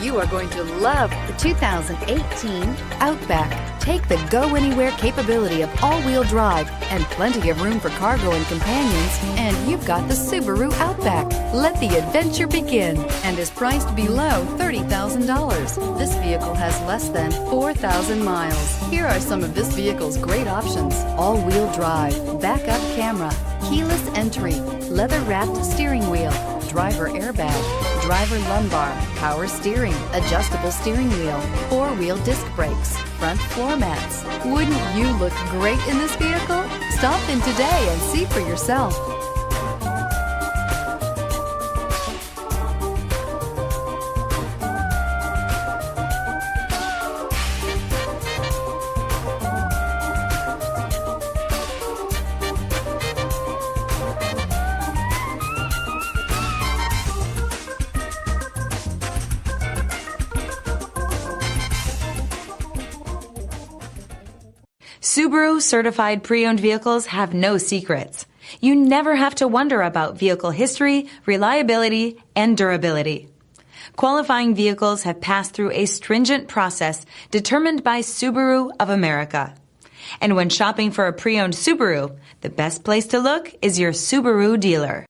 You are going to love the 2018 Outback. Take the go-anywhere capability of all-wheel drive and plenty of room for cargo and companions, and you've got the Subaru Outback. Let the adventure begin and is priced below $30,000. This vehicle has less than 4,000 miles. Here are some of this vehicle's great options: all-wheel drive, backup camera, keyless entry, leather-wrapped steering wheel, driver airbag, driver lumbar, power steering, adjustable steering wheel, four-wheel disc brakes, front floor mats. Wouldn't you look great in this vehicle? Stop in today and see for yourself. Subaru certified pre-owned vehicles have no secrets. You never have to wonder about vehicle history, reliability, and durability. Qualifying vehicles have passed through a stringent process determined by Subaru of America. And when shopping for a pre-owned Subaru, the best place to look is your Subaru dealer.